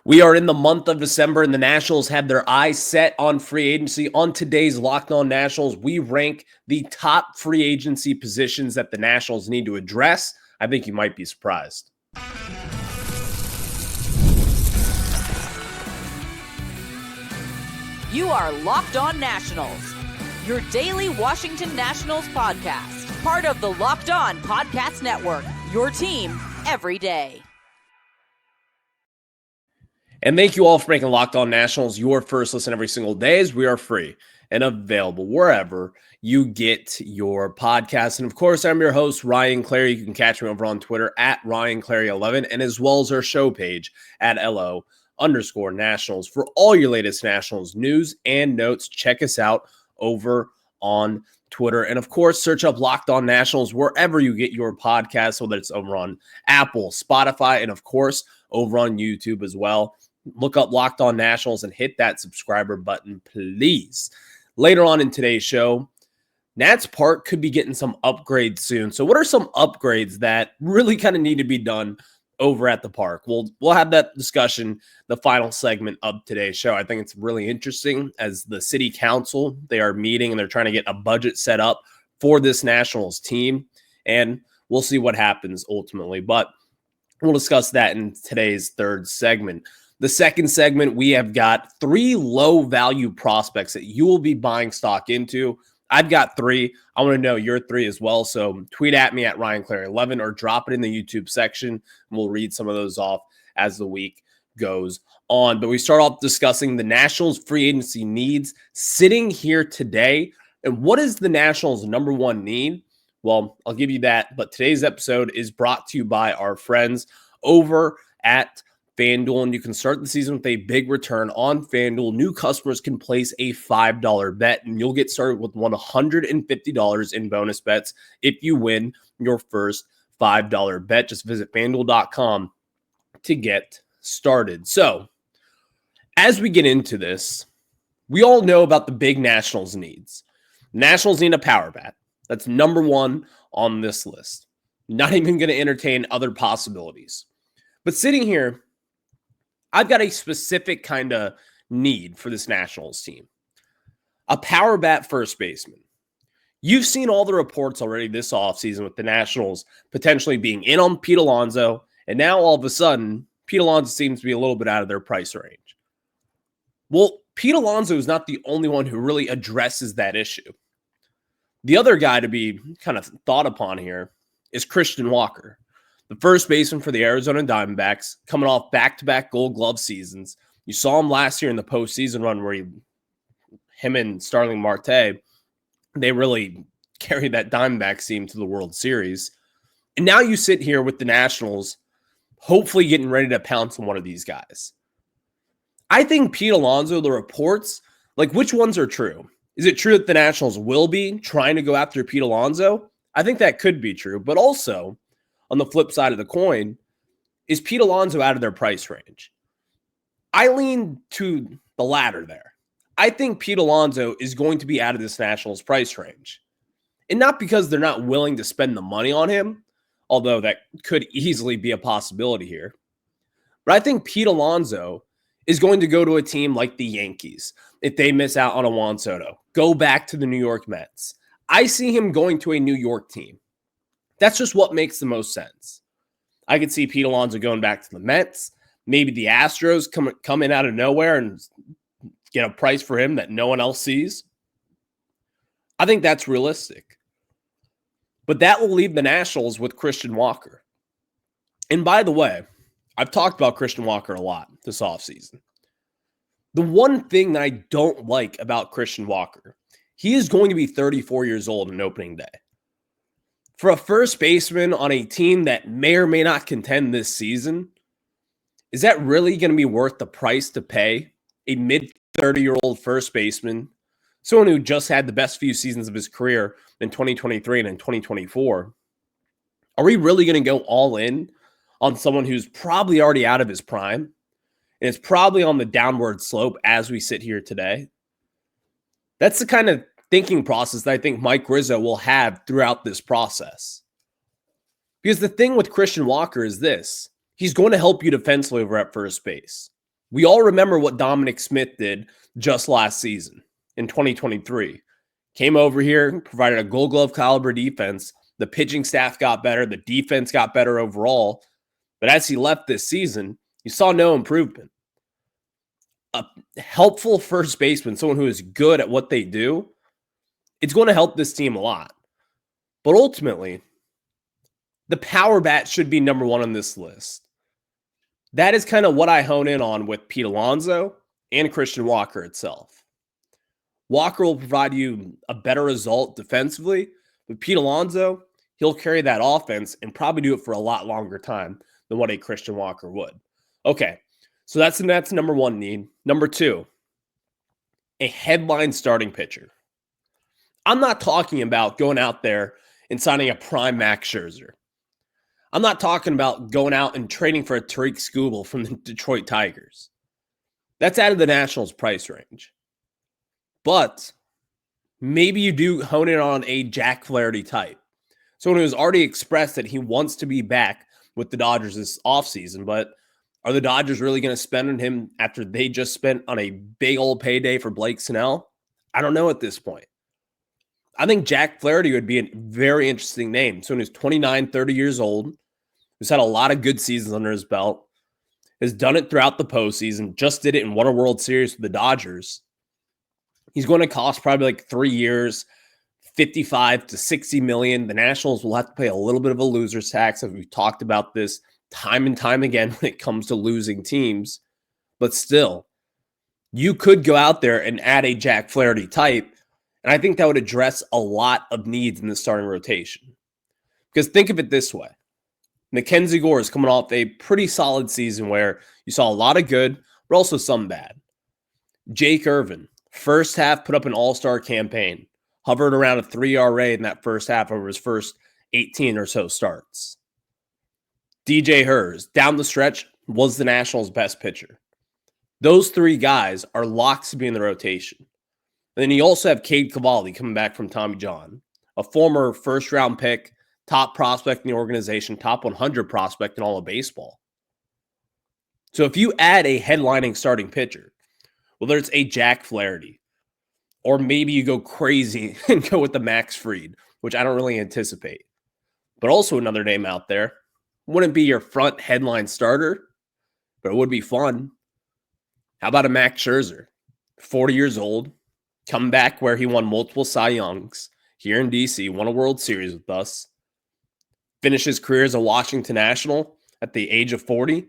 We are in the month of December, and the Nationals have their eyes set on free agency. On today's Locked On Nationals, we rank the top free agency positions that the Nationals need to address. I think you might be surprised. You are Locked On Nationals, your daily Washington Nationals podcast, part of the Locked On Podcast Network, your team every day. And thank you all for making Locked On Nationals your first listen every single day, as we are free and available wherever you get your podcasts. And of course, I'm your host, Ryan Clary. You can catch me over on Twitter at RyanClary11, and as well as our show page at LO_Nationals. For all your latest Nationals news and notes, check us out over on Twitter. And of course, search up Locked On Nationals wherever you get your podcasts, whether it's over on Apple, Spotify, and of course, over on YouTube as well. Look up Locked On Nationals and hit that subscriber button, please. Later on in today's show, Nats Park could be getting some upgrades soon. So what are some upgrades that really kind of need to be done over at the park? We'll have that discussion, the final segment of today's show. I think it's really interesting as the city council, they are meeting and they're trying to get a budget set up for this Nationals team. And we'll see what happens ultimately. But we'll discuss that in today's third segment. The second segment, we have got 3 low-value prospects that you will be buying stock into. I've got 3. I want to know your 3 as well. So tweet at me at RyanClary11 or drop it in the YouTube section, and we'll read some of those off as the week goes on. But we start off discussing the Nationals' free agency needs sitting here today. And what is the Nationals' number one need? Well, I'll give you that. But today's episode is brought to you by our friends over at FanDuel, and you can start the season with a big return on FanDuel. New customers can place a $5 bet, and you'll get started with $150 in bonus bets if you win your first $5 bet. Just visit FanDuel.com to get started. So, as we get into this, we all know about the big Nationals needs. Nationals need a power bat. That's number one on this list. Not even going to entertain other possibilities. But sitting here, I've got a specific kind of need for this Nationals team. A power bat first baseman. You've seen all the reports already this offseason with the Nationals potentially being in on Pete Alonso, and now all of a sudden, Pete Alonso seems to be a little bit out of their price range. Well, Pete Alonso is not the only one who really addresses that issue. The other guy to be kind of thought upon here is Christian Walker, the first baseman for the Arizona Diamondbacks, coming off back-to-back Gold Glove seasons. You saw him last year in the postseason run where him and Starling Marte, they really carried that Diamondbacks team to the World Series. And now you sit here with the Nationals, hopefully getting ready to pounce on one of these guys. I think Pete Alonso, the reports, like which ones are true? Is it true that the Nationals will be trying to go after Pete Alonso? I think that could be true, but also, on the flip side of the coin, is Pete Alonso out of their price range? I lean to the latter there. I think Pete Alonso is going to be out of this Nationals price range. And not because they're not willing to spend the money on him, although that could easily be a possibility here. But I think Pete Alonso is going to go to a team like the Yankees if they miss out on a Juan Soto. Go back to the New York Mets. I see him going to a New York team. That's just what makes the most sense. I could see Pete Alonso going back to the Mets. Maybe the Astros come in out of nowhere and get a price for him that no one else sees. I think that's realistic. But that will leave the Nationals with Christian Walker. And by the way, I've talked about Christian Walker a lot this offseason. The one thing that I don't like about Christian Walker, he is going to be 34 years old on opening day. For a first baseman on a team that may or may not contend this season, is that really going to be worth the price to pay a mid-30-year-old first baseman, someone who just had the best few seasons of his career in 2023 and in 2024? Are we really going to go all in on someone who's probably already out of his prime and is probably on the downward slope as we sit here today? That's the kind of thinking process that I think Mike Rizzo will have throughout this process. Because the thing with Christian Walker is this: he's going to help you defensively over at first base. We all remember what Dominic Smith did just last season in 2023. Came over here, provided a Gold Glove caliber defense. The pitching staff got better. The defense got better overall. But as he left this season, you saw no improvement. A helpful first baseman, someone who is good at what they do, it's going to help this team a lot. But ultimately, the power bat should be number one on this list. That is kind of what I hone in on with Pete Alonso and Christian Walker itself. Walker will provide you a better result defensively. With Pete Alonso, he'll carry that offense and probably do it for a lot longer time than what a Christian Walker would. Okay, so that's number one need. Number two, a headline starting pitcher. I'm not talking about going out there and signing a prime Max Scherzer. I'm not talking about going out and trading for a Tariq Skubal from the Detroit Tigers. That's out of the Nationals' price range. But maybe you do hone in on a Jack Flaherty type. Someone who has already expressed that he wants to be back with the Dodgers this offseason. But are the Dodgers really going to spend on him after they just spent on a big old payday for Blake Snell? I don't know at this point. I think Jack Flaherty would be a very interesting name. Someone who's 29, 30 years old, who's had a lot of good seasons under his belt, has done it throughout the postseason, just did it and won a World Series with the Dodgers. He's going to cost probably like 3 years, 55 to 60 million. The Nationals will have to pay a little bit of a loser's tax, as we've talked about this time and time again when it comes to losing teams. But still, you could go out there and add a Jack Flaherty type, and I think that would address a lot of needs in the starting rotation. Because think of it this way. Mackenzie Gore is coming off a pretty solid season where you saw a lot of good, but also some bad. Jake Irvin, first half, put up an all-star campaign, hovered around a 3 ERA in that first half over his first 18 or so starts. DJ Hers, down the stretch, was the Nationals' best pitcher. Those three guys are locks to be in the rotation. And then you also have Cade Cavalli coming back from Tommy John, a former first-round pick, top prospect in the organization, top 100 prospect in all of baseball. So if you add a headlining starting pitcher, whether it's a Jack Flaherty, or maybe you go crazy and go with the Max Fried, which I don't really anticipate, but also another name out there, wouldn't be your front headline starter, but it would be fun. How about a Max Scherzer, 40 years old, come back where he won multiple Cy Youngs here in DC, won a World Series with us, finished his career as a Washington National at the age of 40,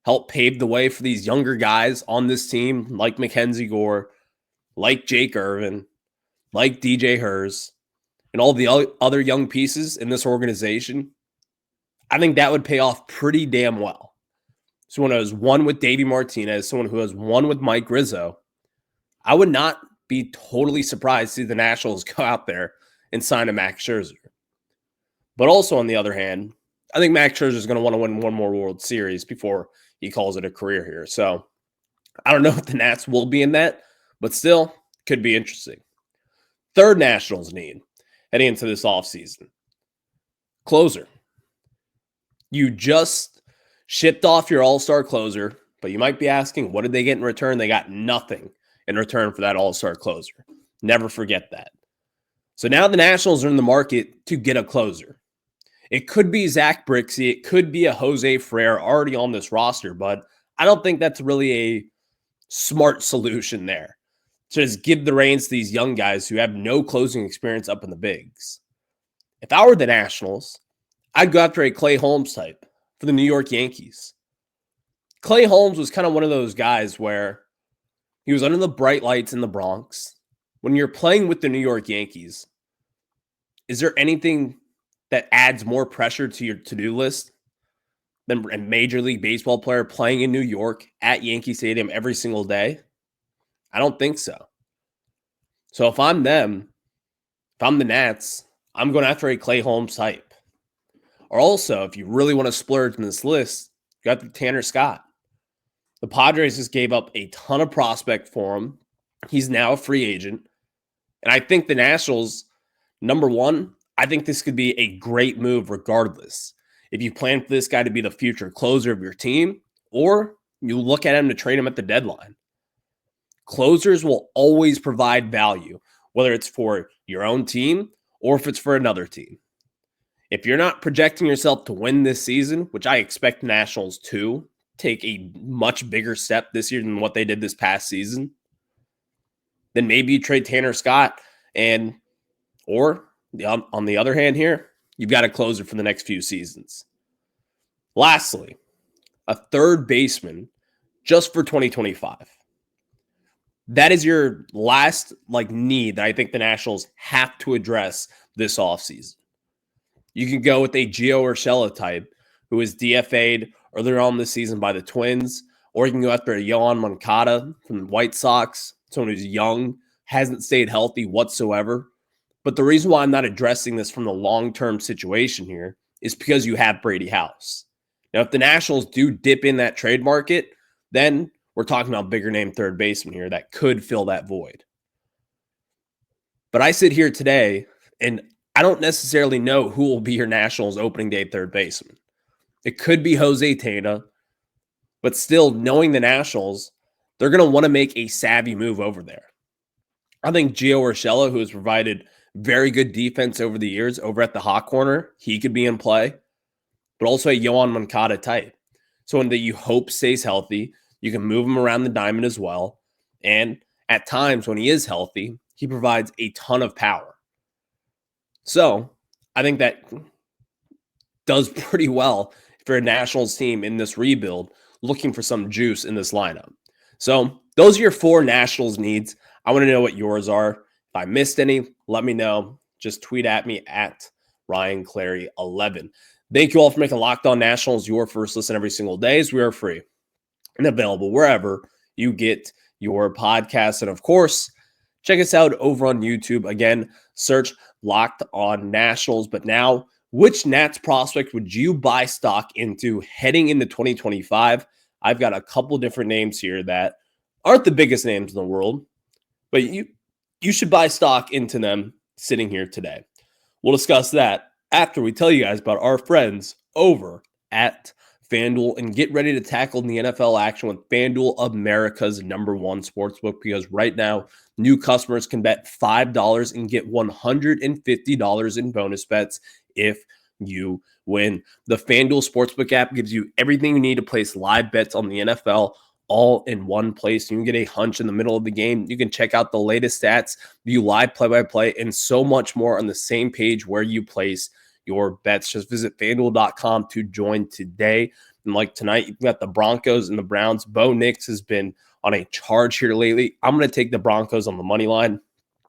helped pave the way for these younger guys on this team like Mackenzie Gore, like Jake Irvin, like DJ Hers, and all the other young pieces in this organization. I think that would pay off pretty damn well. Someone who has won with Davey Martinez, someone who has won with Mike Rizzo. I would not be totally surprised to see the Nationals go out there and sign a Max Scherzer. But also, on the other hand, I think Max Scherzer is going to want to win one more World Series before he calls it a career here. So I don't know if the Nats will be in that, but still could be interesting. Third Nationals need heading into this offseason. Closer. You just shipped off your all-star closer, but you might be asking, what did they get in return? They got nothing in return for that all-star closer. Never forget that. So now the Nationals are in the market to get a closer. It could be Zach Brixey. It could be a Jose Ferrer already on this roster, but I don't think that's really a smart solution there. To just give the reins to these young guys who have no closing experience up in the bigs. If I were the Nationals, I'd go after a Clay Holmes type for the New York Yankees. Clay Holmes was kind of one of those guys where he was under the bright lights in the Bronx. When you're playing with the New York Yankees, is there anything that adds more pressure to your to-do list than a Major League Baseball player playing in New York at Yankee Stadium every single day? I don't think so. So if I'm them, if I'm the Nats, I'm going after a Clay Holmes type. Or also, if you really want to splurge in this list, you got the Tanner Scott. The Padres just gave up a ton of prospect for him. He's now a free agent. And I think the Nationals, number one, I think this could be a great move regardless. If you plan for this guy to be the future closer of your team, or you look at him to trade him at the deadline. Closers will always provide value, whether it's for your own team or if it's for another team. If you're not projecting yourself to win this season, which I expect Nationals to take a much bigger step this year than what they did this past season, then maybe you trade Tanner Scott or on the other hand here, you've got a closer for the next few seasons. Lastly, a third baseman just for 2025. That is your last need that I think the Nationals have to address this offseason. You can go with a Gio Urshela type who was DFA'd earlier on this season by the Twins, or you can go after a Yohan Moncada from the White Sox, someone who's young, hasn't stayed healthy whatsoever. But the reason why I'm not addressing this from the long-term situation here is because you have Brady House. Now, if the Nationals do dip in that trade market, then we're talking about bigger name third baseman here that could fill that void. But I sit here today, and I don't necessarily know who will be your Nationals opening day third baseman. It could be Jose Tena, but still, knowing the Nationals, they're going to want to make a savvy move over there. I think Gio Urshela, who has provided very good defense over the years over at the hot corner, he could be in play, but also a Yohan Moncada type. Someone that you hope stays healthy. You can move him around the diamond as well. And at times when he is healthy, he provides a ton of power. So I think that does pretty well for a Nationals team in this rebuild looking for some juice in this lineup. So those are your four Nationals needs. I want to know what yours are. If I missed any, let me know. Just tweet at me at Ryan Clary 11. Thank you all for making Locked On Nationals your first listen every single day, as we are free and available wherever you get your podcasts. And of course, check us out over on YouTube. Again, search Locked On Nationals. But now, which Nats prospect would you buy stock into heading into 2025? I've got a couple different names here that aren't the biggest names in the world, but you should buy stock into them sitting here today. We'll discuss that after we tell you guys about our friends over at FanDuel and get ready to tackle the NFL action with FanDuel, America's #1 sportsbook, because right now, new customers can bet $5 and get $150 in bonus bets if you win. The FanDuel Sportsbook app gives you everything you need to place live bets on the NFL all in one place. You can get a hunch in the middle of the game. You can check out the latest stats, view live play-by-play, and so much more on the same page where you place your bets. Just visit FanDuel.com to join today. And like tonight, you've got the Broncos and the Browns. Bo Nix has been on a charge here lately. I'm going to take the Broncos on the money line,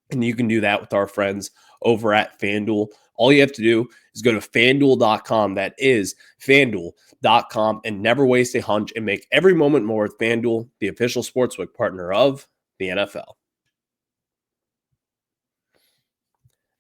and you can do that with our friends over at FanDuel. All you have to do is go to FanDuel.com. That is FanDuel.com, and never waste a hunch and make every moment more with FanDuel, the official sportsbook partner of the NFL.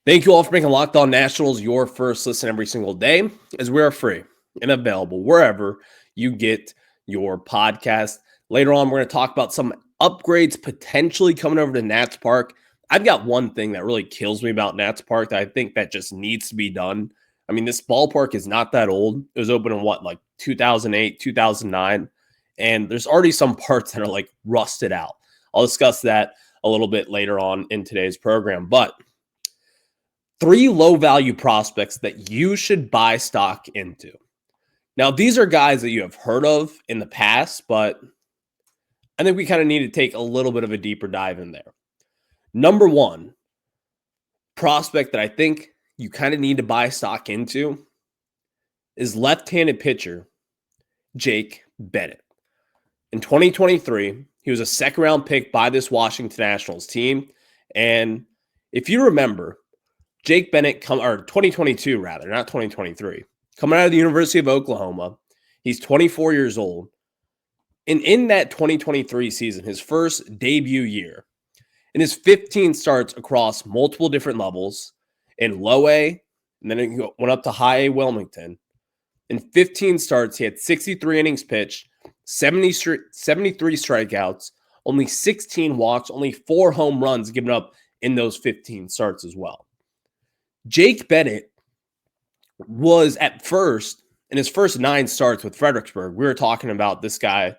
Thank you all for making Locked On Nationals your first listen every single day, as we are free and available wherever you get your podcast. Later on, we're going to talk about some upgrades potentially coming over to Nats Park. I've got one thing that really kills me about Nats Park that I think that just needs to be done. I mean, this ballpark is not that old. It was open in 2008, 2009, and there's already some parts that are rusted out. I'll discuss that a little bit later on in today's program, but 3 low-value prospects that you should buy stock into. Now, these are guys that you have heard of in the past, but I think we kind of need to take a little bit of a deeper dive in there. Number 1 prospect that I think you kind of need to buy stock into is left-handed pitcher Jake Bennett. In 2023, he was a second-round pick by this Washington Nationals team, and if you remember, Jake Bennett 2022 rather, not 2023, coming out of the University of Oklahoma. He's 24 years old. And in that 2023 season, his first debut year, in his 15 starts across multiple different levels, in low A, and then it went up to high A Wilmington. In 15 starts, he had 63 innings pitched, 73 strikeouts, only 16 walks, only 4 home runs given up in those 15 starts as well. Jake Bennett was at first, in his first 9 starts with Fredericksburg, we were talking about this guy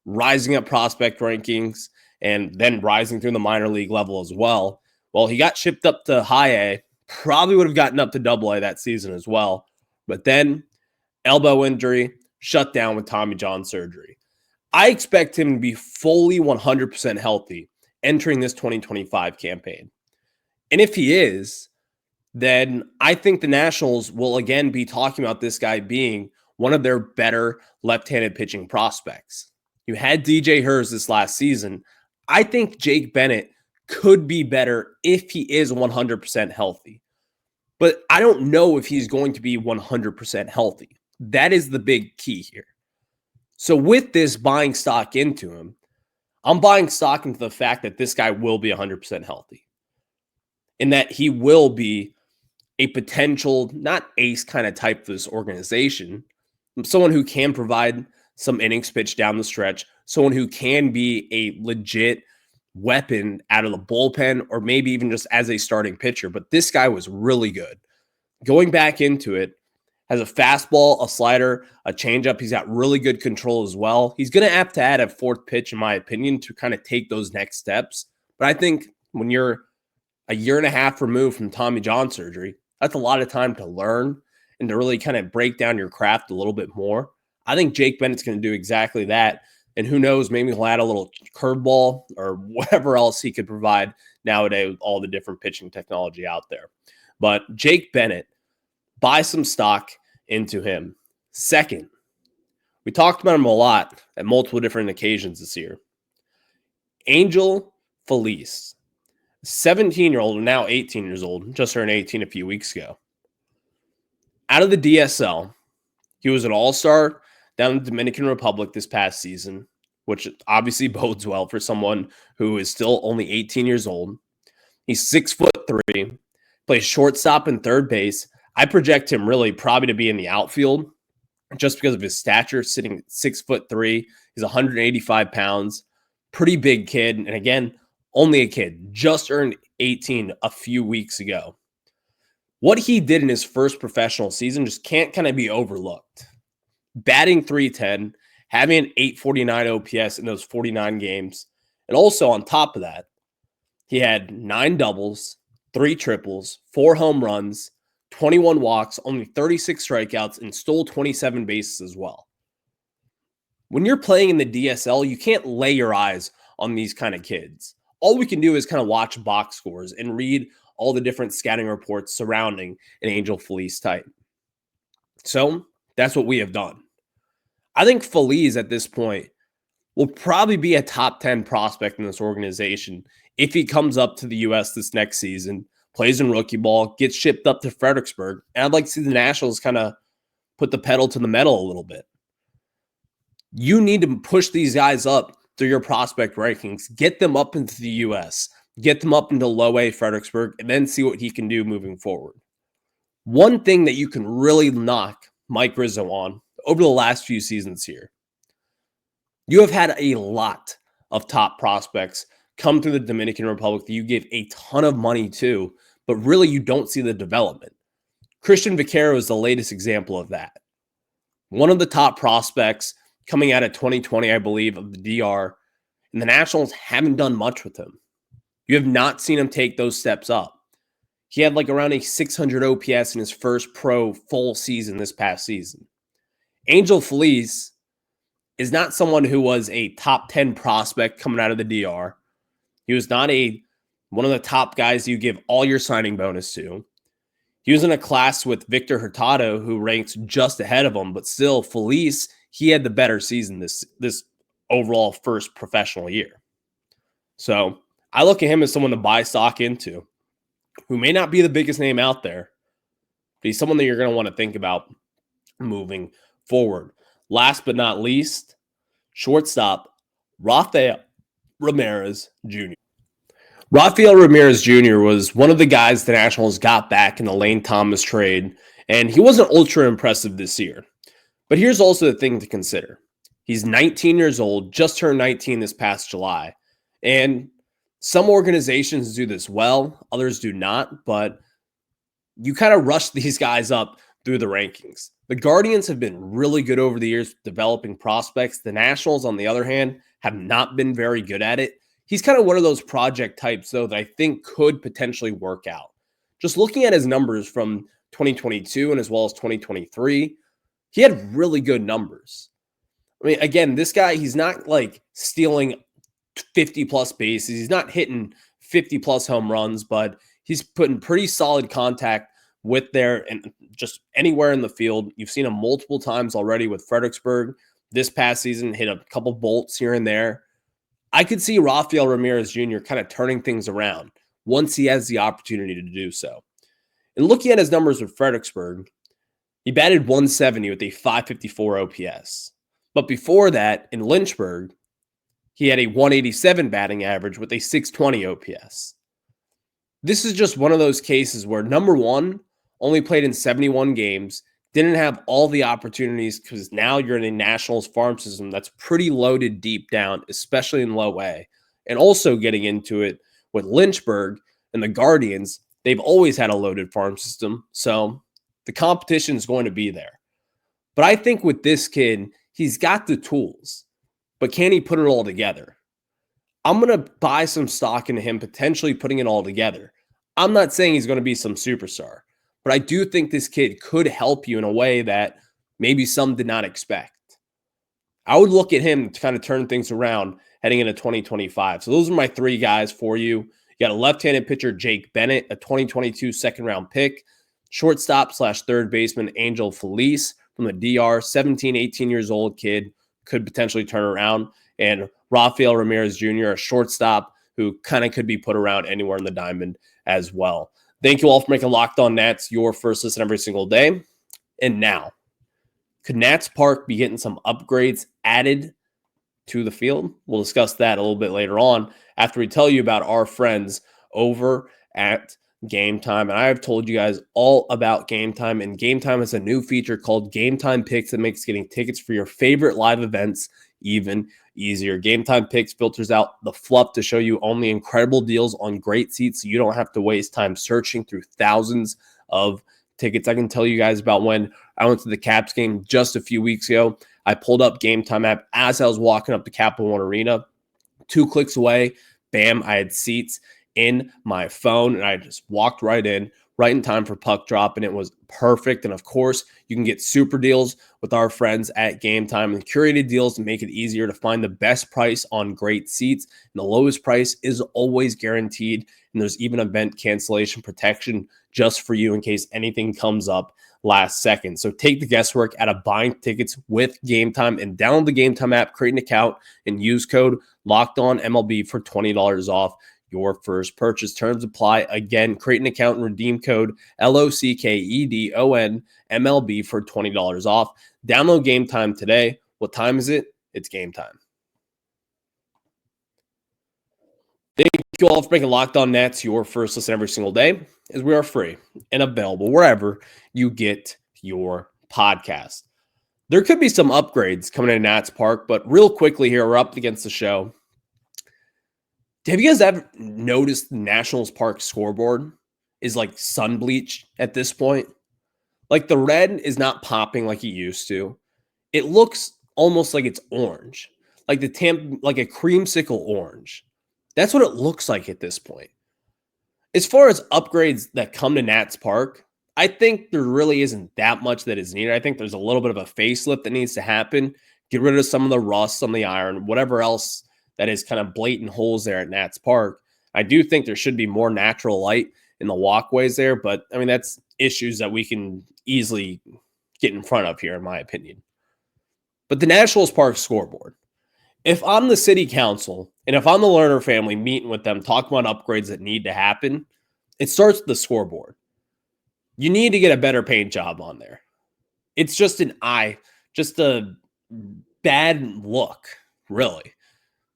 rising up prospect rankings and then rising through the minor league level as well. Well, he got shipped up to high A, probably would have gotten up to double A that season as well. But then elbow injury, shut down with Tommy John surgery. I expect him to be fully 100% healthy entering this 2025 campaign. And if he is, then I think the Nationals will again be talking about this guy being one of their better left-handed pitching prospects. You had DJ Hurst this last season. I think Jake Bennett could be better if he is 100% healthy. But I don't know if he's going to be 100% healthy. That is the big key here. So with this buying stock into him, I'm buying stock into the fact that this guy will be 100% healthy and that he will be a potential, not ace kind of type for this organization, someone who can provide some innings pitched down the stretch, someone who can be a legit weapon out of the bullpen or maybe even just as a starting pitcher. But this guy was really good. Going back into it, has a fastball, a slider, a changeup. He's got really good control as well. He's going to have to add a fourth pitch, in my opinion, to kind of take those next steps. But I think when you're a year and a half removed from Tommy John surgery, that's a lot of time to learn and to really kind of break down your craft a little bit more. I think Jake Bennett's going to do exactly that. And who knows, maybe he'll add a little curveball or whatever else he could provide nowadays with all the different pitching technology out there. But Jake Bennett, buy some stock into him. Second, we talked about him a lot at multiple different occasions this year. Angel Feliz, 17-year-old, now 18 years old, just turned 18 a few weeks ago. Out of the DSL, he was an all-star down in the Dominican Republic this past season, which obviously bodes well for someone who is still only 18 years old. He's 6'3", plays shortstop and third base. I project him really probably to be in the outfield just because of his stature, sitting at 6'3". He's 185 pounds, pretty big kid. And again, only a kid, just earned 18 a few weeks ago. What he did in his first professional season just can't kind of be overlooked. Batting .310, having an .849 OPS in those 49 games. And also on top of that, he had 9 doubles, 3 triples, 4 home runs, 21 walks, only 36 strikeouts, and stole 27 bases as well. When you're playing in the DSL, you can't lay your eyes on these kind of kids. All we can do is kind of watch box scores and read all the different scouting reports surrounding an Angel Feliz type. So that's what we have done. I think Feliz at this point will probably be a top 10 prospect in this organization if he comes up to the U.S. this next season, plays in rookie ball, gets shipped up to Fredericksburg. And I'd like to see the Nationals kind of put the pedal to the metal a little bit. You need to push these guys up through your prospect rankings, get them up into the U.S., get them up into low A Fredericksburg, and then see what he can do moving forward. One thing that you can really knock Mike Rizzo on over the last few seasons here, you have had a lot of top prospects come through the Dominican Republic that you give a ton of money to, but really you don't see the development. Christian Vaquero is the latest example of that. One of the top prospects coming out of 2020, I believe, of the DR, and the Nationals haven't done much with him. You have not seen him take those steps up. He had like around a 600 OPS in his first pro full season this past season. Angel Feliz is not someone who was a top 10 prospect coming out of the DR. He was not one of the top guys you give all your signing bonus to. He was in a class with Victor Hurtado, who ranks just ahead of him, but still, Feliz, he had the better season this overall first professional year. So I look at him as someone to buy stock into, who may not be the biggest name out there, but he's someone that you're going to want to think about moving forward. Last but not least, shortstop Rafael Ramirez Jr. Rafael Ramirez Jr. was one of the guys the Nationals got back in the Lane Thomas trade, and he wasn't ultra impressive this year. But here's also the thing to consider. He's 19 years old, just turned 19 this past July, and some organizations do this well, others do not, but you kind of rush these guys up through the rankings. The Guardians have been really good over the years developing prospects. The Nationals, on the other hand, have not been very good at it. He's kind of one of those project types, though, that I think could potentially work out. Just looking at his numbers from 2022 and as well as 2023, he had really good numbers. I mean, again, this guy, he's not like stealing 50 plus bases. He's not hitting 50 plus home runs, but he's putting pretty solid contact with there and just anywhere in the field. You've seen him multiple times already with Fredericksburg. This past season, hit a couple bolts here and there. I could see Rafael Ramirez Jr. kind of turning things around once he has the opportunity to do so. And looking at his numbers with Fredericksburg, he batted 170 with a 554 OPS. But before that, in Lynchburg, he had a 187 batting average with a 620 OPS. This is just one of those cases where, number one, only played in 71 games, didn't have all the opportunities because now you're in a Nationals farm system that's pretty loaded deep down, especially in low A. And also getting into it with Lynchburg and the Guardians, they've always had a loaded farm system. So the competition is going to be there. But I think with this kid, he's got the tools, but can he put it all together? I'm going to buy some stock into him potentially putting it all together. I'm not saying he's going to be some superstar, but I do think this kid could help you in a way that maybe some did not expect. I would look at him to kind of turn things around heading into 2025. So those are my three guys for you. You got a left-handed pitcher, Jake Bennett, a 2022 second-round pick, shortstop / third baseman, Angel Felice from the DR, 17, 18 years old kid, could potentially turn around, and Rafael Ramirez Jr., a shortstop who kind of could be put around anywhere in the diamond as well. Thank you all for making Locked On Nats your first listen every single day. And now, could Nats Park be getting some upgrades added to the field? We'll discuss that a little bit later on after we tell you about our friends over at Gametime. And I have told you guys all about Gametime, and Gametime has a new feature called Gametime Picks that makes getting tickets for your favorite live events even easier. Gametime Picks filters out the fluff to show you only incredible deals on great seats, so you don't have to waste time searching through thousands of tickets. I can tell you guys about when I went to the Caps game just a few weeks ago. I pulled up Gametime app as I was walking up to Capital One Arena. 2 clicks away, bam, I had seats in my phone, and I just walked right in time for puck drop, and it was perfect. And of course, you can get super deals with our friends at Gametime, and curated deals to make it easier to find the best price on great seats. And the lowest price is always guaranteed, and there's even event cancellation protection just for you in case anything comes up last second. So take the guesswork out of buying tickets with Gametime and download the Gametime app, create an account, and use code LOCKEDONMLB for $20 off your first purchase. Terms apply. Again, create an account and redeem code LOCKEDONMLB for $20 off. Download Gametime today. What time is it? It's game time. Thank you all for making Locked On Nats your first listen every single day, as we are free and available wherever you get your podcast. There could be some upgrades coming to Nats Park, but real quickly here, we're up against the show. Have you guys ever noticed the Nationals Park scoreboard is like sun bleached at this point? Like the red is not popping like it used to. It looks almost like it's orange, like like a creamsicle orange. That's what it looks like at this point. As far as upgrades that come to Nats Park, I think there really isn't that much that is needed. I think there's a little bit of a facelift that needs to happen. Get rid of some of the rust on the iron, whatever else that is kind of blatant holes there at Nats Park. I do think there should be more natural light in the walkways there, but I mean, that's issues that we can easily get in front of here, in my opinion. But the Nationals Park scoreboard, if I'm the city council and if I'm the Lerner family meeting with them, talking about upgrades that need to happen, it starts with the scoreboard. You need to get a better paint job on there. It's just a bad look, really.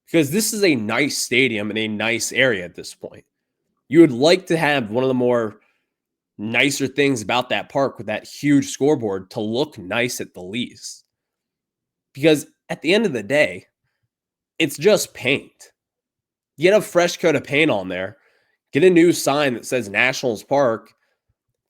Because this is a nice stadium and a nice area at this point. You would like to have one of the more nicer things about that park with that huge scoreboard to look nice at the least. Because at the end of the day, it's just paint. Get a fresh coat of paint on there. Get a new sign that says Nationals Park.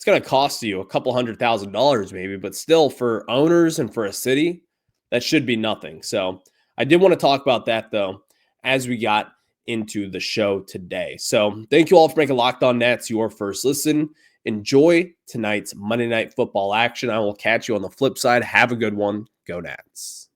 it's going to cost you a couple $100,000 maybe, but still for owners and for a city, that should be nothing. So I did want to talk about that though, as we got into the show today. So thank you all for making Locked On Nats your first listen. Enjoy tonight's Monday Night Football action. I will catch you on the flip side. Have a good one. Go Nats.